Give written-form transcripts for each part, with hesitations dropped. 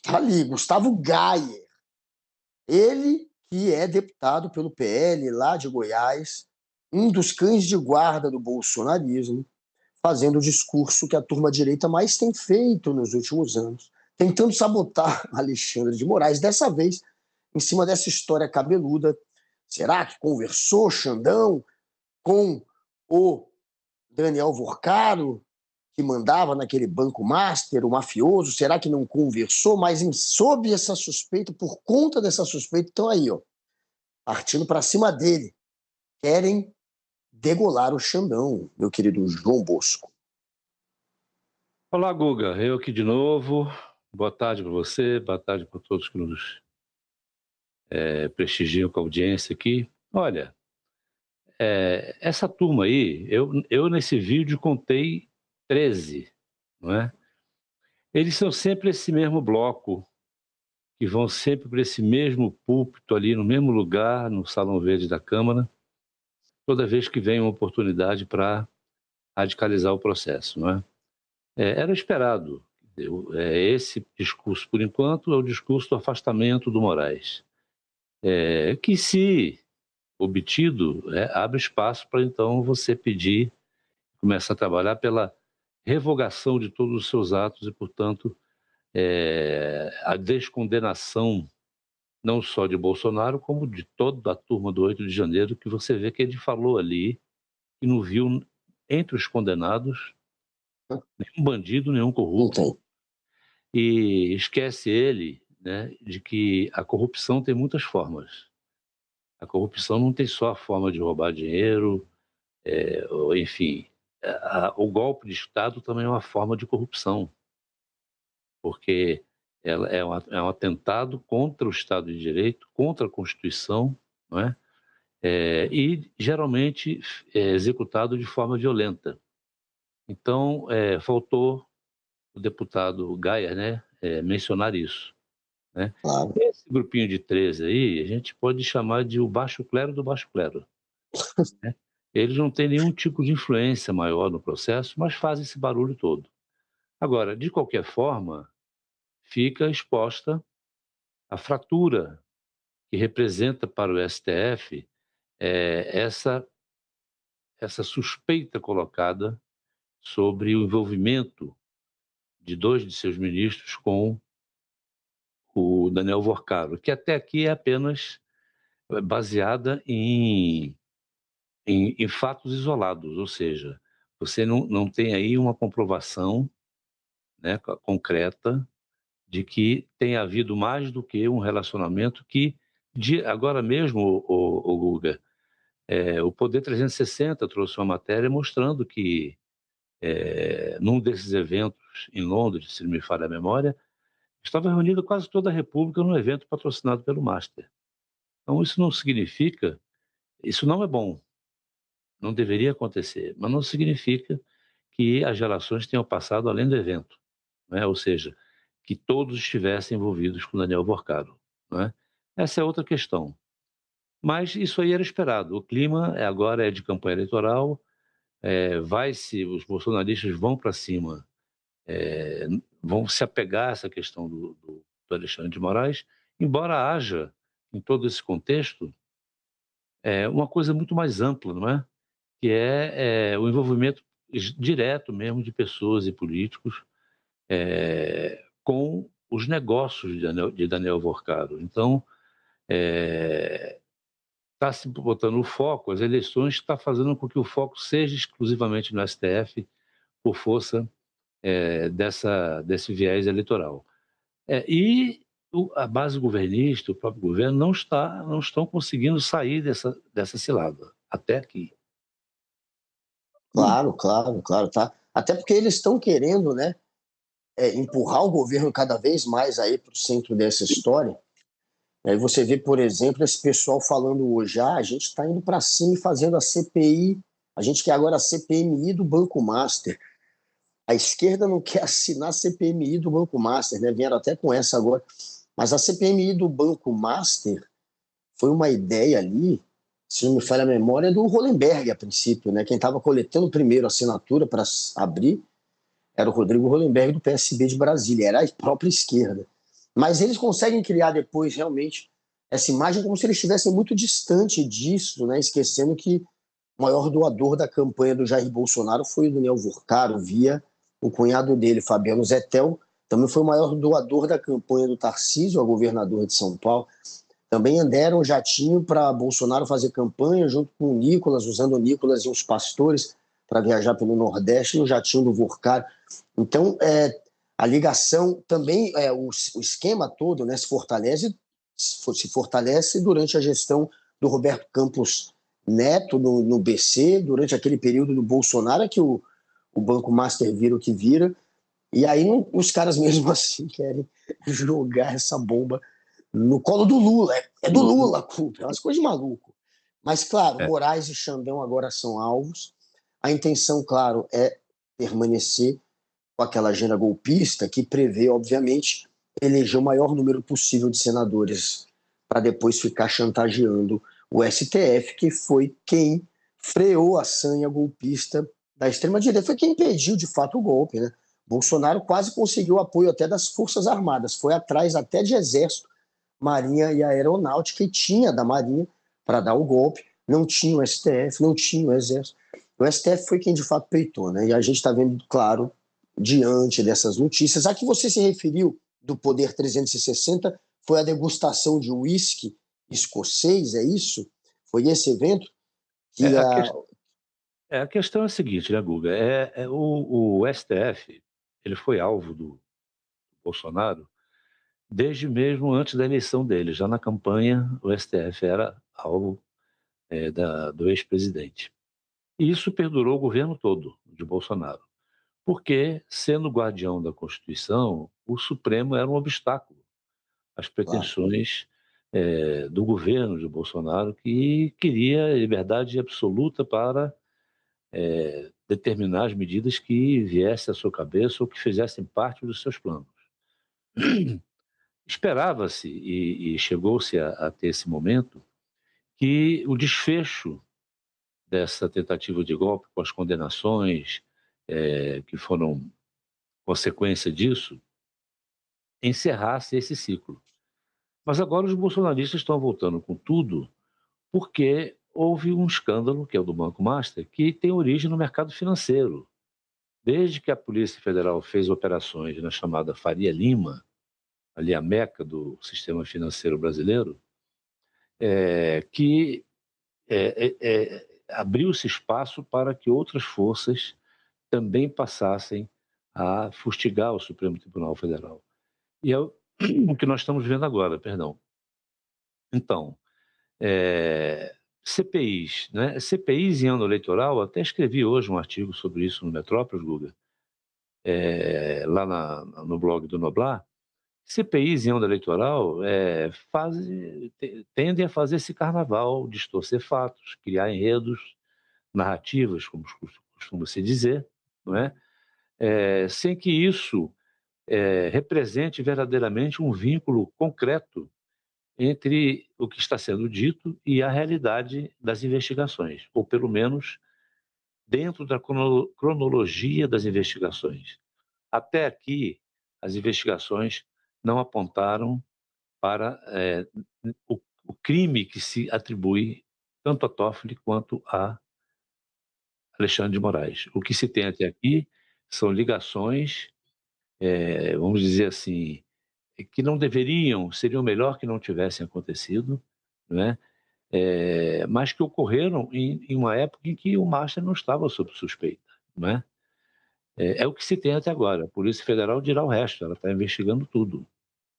Tá ali, Gustavo Gayer. Ele que é deputado pelo PL lá de Goiás, um dos cães de guarda do bolsonarismo, fazendo o discurso que a turma-direita mais tem feito nos últimos anos, tentando sabotar Alexandre de Moraes, dessa vez em cima dessa história cabeluda. Será que conversou Xandão com o Daniel Vorcaro, que mandava naquele banco master, o mafioso? Será que não conversou? Mas sob essa suspeita, por conta dessa suspeita, estão aí, ó, partindo para cima dele. Querem degolar o Xandão, meu querido João Bosco. Olá, Guga. Eu aqui de novo. Boa tarde para você, boa tarde para todos que nos prestigiam com a audiência aqui. Olha, essa turma aí, eu nesse vídeo contei 13, não é? Eles são sempre esse mesmo bloco, que vão sempre para esse mesmo púlpito ali, no mesmo lugar, no Salão Verde da Câmara, toda vez que vem uma oportunidade para radicalizar o processo, não é? Era esperado. Esse discurso, por enquanto, é o discurso do afastamento do Moraes, que, se obtido, abre espaço para então você pedir, começar a trabalhar pela revogação de todos os seus atos e, portanto, a descondenação não só de Bolsonaro, como de toda a turma do 8 de janeiro, que você vê que ele falou ali e não viu entre os condenados nenhum bandido, nenhum corrupto. Então, E esquece ele, né, de que a corrupção tem muitas formas. A corrupção não tem só a forma de roubar dinheiro, ou, enfim, o golpe de Estado também é uma forma de corrupção, porque ela é um atentado contra o Estado de Direito, contra a Constituição, não é? E geralmente executado de forma violenta. Então, faltou o deputado Gaia, né, mencionar isso, né? claro. Esse grupinho de 13 aí, a gente pode chamar de o baixo clero do baixo clero, né? Eles não têm nenhum tipo de influência maior no processo, mas fazem esse barulho todo. Agora, de qualquer forma, fica exposta a fratura que representa para o STF essa suspeita colocada sobre o envolvimento de 2 de seus ministros com o Daniel Vorcaro, que até aqui é apenas baseada em fatos isolados, ou seja, você não tem aí uma comprovação, né, concreta, de que tenha havido mais do que um relacionamento que, agora mesmo, o Guga, o Poder 360 trouxe uma matéria mostrando que, num desses eventos em Londres, se não me falha a memória, estava reunida quase toda a República num evento patrocinado pelo Master. Então isso não significa, isso não é bom, não deveria acontecer, mas não significa que as relações tenham passado além do evento, né? Ou seja, que todos estivessem envolvidos com Daniel Vorcaro, né? Essa é outra questão. Mas isso aí era esperado. O clima agora é de campanha eleitoral, os bolsonaristas vão para cima, vão se apegar a essa questão do Alexandre de Moraes, embora haja, em todo esse contexto, uma coisa muito mais ampla, não é? Que é o envolvimento direto mesmo de pessoas e políticos com os negócios de Daniel Vorcaro. Então, está se botando o foco, as eleições está fazendo com que o foco seja exclusivamente no STF por força desse viés eleitoral. E a base governista, o próprio governo, não estão conseguindo sair dessa cilada, até aqui. Claro, claro, claro, tá. Até porque eles estão querendo, né, empurrar o governo cada vez mais aí para o centro dessa história. Aí você vê, por exemplo, esse pessoal falando hoje, a gente está indo para cima e fazendo a CPI, a gente quer agora a CPMI do Banco Master. A esquerda não quer assinar a CPMI do Banco Master, né? Vieram até com essa agora. Mas a CPMI do Banco Master foi uma ideia ali, se não me falha a memória, do Hollenberg a princípio, né? Quem estava coletando primeiro a assinatura para abrir era o Rodrigo Hollenberg do PSB de Brasília, era a própria esquerda. Mas eles conseguem criar depois realmente essa imagem como se eles estivessem muito distante disso, né? Esquecendo que o maior doador da campanha do Jair Bolsonaro foi o Daniel Vorcaro, via o cunhado dele, Fabiano Zettel, também foi o maior doador da campanha do Tarcísio, a governador de São Paulo. Também deram um jatinho para Bolsonaro fazer campanha junto com o Nicolas, usando o Nicolas e os pastores para viajar pelo Nordeste, no jatinho do Vorcaro. Então, a ligação também, o esquema todo, né, se fortalece durante a gestão do Roberto Campos Neto no BC, durante aquele período do Bolsonaro, que o Banco Master vira o que vira, e aí os caras mesmo assim querem jogar essa bomba no colo do Lula. É do Lula a culpa, é umas coisas de maluco. Mas, claro, É, Moraes e Xandão agora são alvos. A intenção, claro, é permanecer com aquela agenda golpista que prevê, obviamente, eleger o maior número possível de senadores para depois ficar chantageando o STF, que foi quem freou a sanha golpista da extrema-direita, foi quem impediu de fato o golpe, né? Bolsonaro quase conseguiu apoio até das Forças Armadas, foi atrás até de Exército, Marinha e Aeronáutica, e tinha da Marinha para dar o golpe, não tinha o STF, não tinha o Exército. O STF foi quem de fato peitou, né? E a gente está vendo, claro, diante dessas notícias. A que você se referiu do Poder 360 foi a degustação de uísque escocês, é isso? Foi esse evento é, que a, a... ques- a questão é a seguinte, né, Guga? O STF ele foi alvo do Bolsonaro desde mesmo antes da eleição dele. Já na campanha, o STF era alvo do ex-presidente. E isso perdurou o governo todo de Bolsonaro, porque, sendo guardião da Constituição, o Supremo era um obstáculo às Claro. pretensões do governo de Bolsonaro, que queria liberdade absoluta para determinar as medidas que viessem à sua cabeça ou que fizessem parte dos seus planos. Esperava-se e chegou-se a ter esse momento que o desfecho dessa tentativa de golpe, com as condenações que foram consequência disso, encerrasse esse ciclo. Mas agora os bolsonaristas estão voltando com tudo porque houve um escândalo, que é o do Banco Master, que tem origem no mercado financeiro. Desde que a Polícia Federal fez operações na chamada Faria Lima, ali a meca do sistema financeiro brasileiro, que abriu-se espaço para que outras forças também passassem a fustigar o Supremo Tribunal Federal. E é o o que nós estamos vendo agora, perdão. Então, CPIs, né? CPIs em ano eleitoral, até escrevi hoje um artigo sobre isso no Metrópolis, Guga, lá no blog do Noblar. CPIs em ano eleitoral tendem a fazer esse carnaval, distorcer fatos, criar enredos, narrativas, como costuma se dizer, não é? Sem que isso represente verdadeiramente um vínculo concreto entre o que está sendo dito e a realidade das investigações, ou pelo menos dentro da cronologia das investigações. Até aqui, as investigações não apontaram para o crime que se atribui tanto a Toffoli quanto a Alexandre de Moraes. O que se tem até aqui são ligações, vamos dizer assim, que não deveriam, seriam melhor que não tivessem acontecido, né? Mas que ocorreram em uma época em que o Master não estava sob suspeita, não é? É o que se tem até agora. A Polícia Federal dirá o resto, ela está investigando tudo,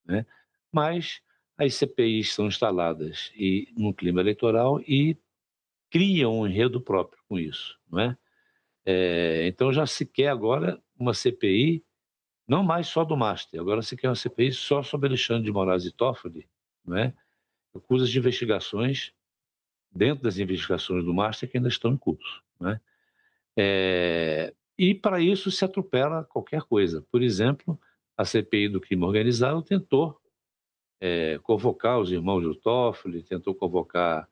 né? Mas as CPIs são instaladas num clima eleitoral e criam um enredo próprio com isso, não é? Então já se quer agora uma CPI, não mais só do Master, agora se quer uma CPI só sobre Alexandre de Moraes e Toffoli, não é? Acusas de investigações dentro das investigações do Master que ainda estão em curso, né? E para isso se atropela qualquer coisa. Por exemplo, a CPI do crime organizado tentou convocar os irmãos do Toffoli, tentou convocar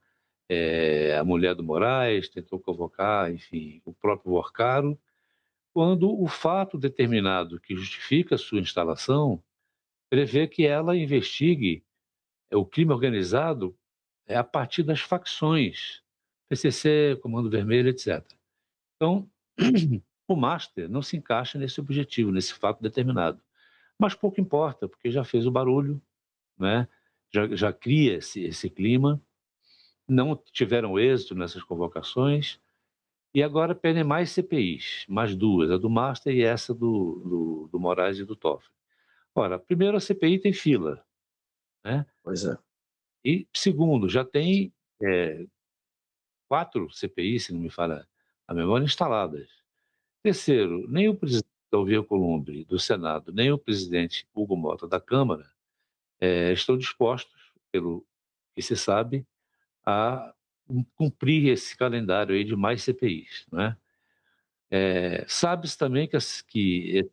a mulher do Moraes, tentou convocar, enfim, o próprio Worcaro, quando o fato determinado que justifica a sua instalação prevê que ela investigue o crime organizado a partir das facções, PCC, Comando Vermelho, etc. Então, o Master não se encaixa nesse objetivo, nesse fato determinado. Mas pouco importa, porque já fez o barulho, né? já cria esse clima, não tiveram êxito nessas convocações, e agora pedem mais CPIs, mais duas, a do Master e essa do Moraes e do Toffoli. Ora, primeiro, a CPI tem fila, né? Pois é. E segundo, já tem 4 CPIs, se não me falha a memória, instaladas. Terceiro, nem o presidente Davi Alcolumbre do Senado, nem o presidente Hugo Mota da Câmara estão dispostos, pelo que se sabe, a cumprir esse calendário aí de mais CPIs, né? Sabe-se também que esse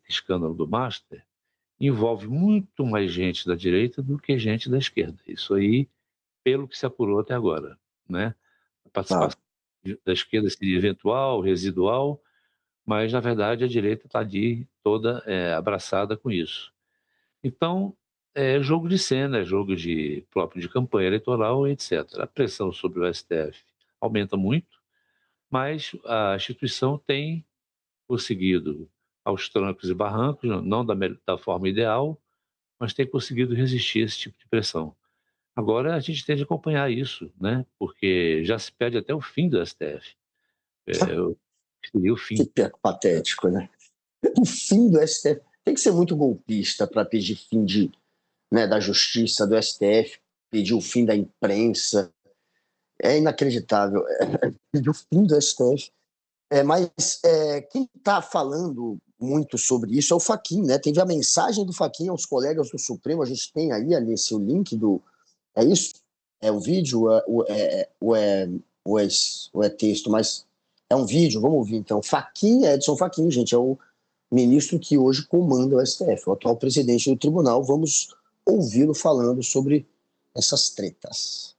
escândalo do Master envolve muito mais gente da direita do que gente da esquerda. Isso aí, pelo que se apurou até agora, né? A Tá. participação da esquerda seria eventual, residual, mas na verdade a direita está ali toda abraçada com isso. Então, é jogo de cena, é jogo próprio de campanha eleitoral, etc. A pressão sobre o STF aumenta muito, mas a instituição tem conseguido, aos trancos e barrancos, não da forma ideal, mas tem conseguido resistir a esse tipo de pressão. Agora a gente tem de acompanhar isso, né? Porque já se pede até o fim do STF. Seria o Que fim. patético, né? O fim do STF. Tem que ser muito golpista para pedir fim da justiça, do STF, pedir o fim da imprensa. É inacreditável. Pedir o fim do STF. Mas quem está falando muito sobre isso é o Fachin, né? Teve a mensagem do Fachin aos colegas do Supremo. A gente tem aí, Alice, o link do. É isso? É o vídeo? Ou é texto? Mas é um vídeo, vamos ouvir então. Fachin, Edson Fachin, gente, é o ministro que hoje comanda o STF, o atual presidente do tribunal. Vamos ouvi-lo falando sobre essas tretas.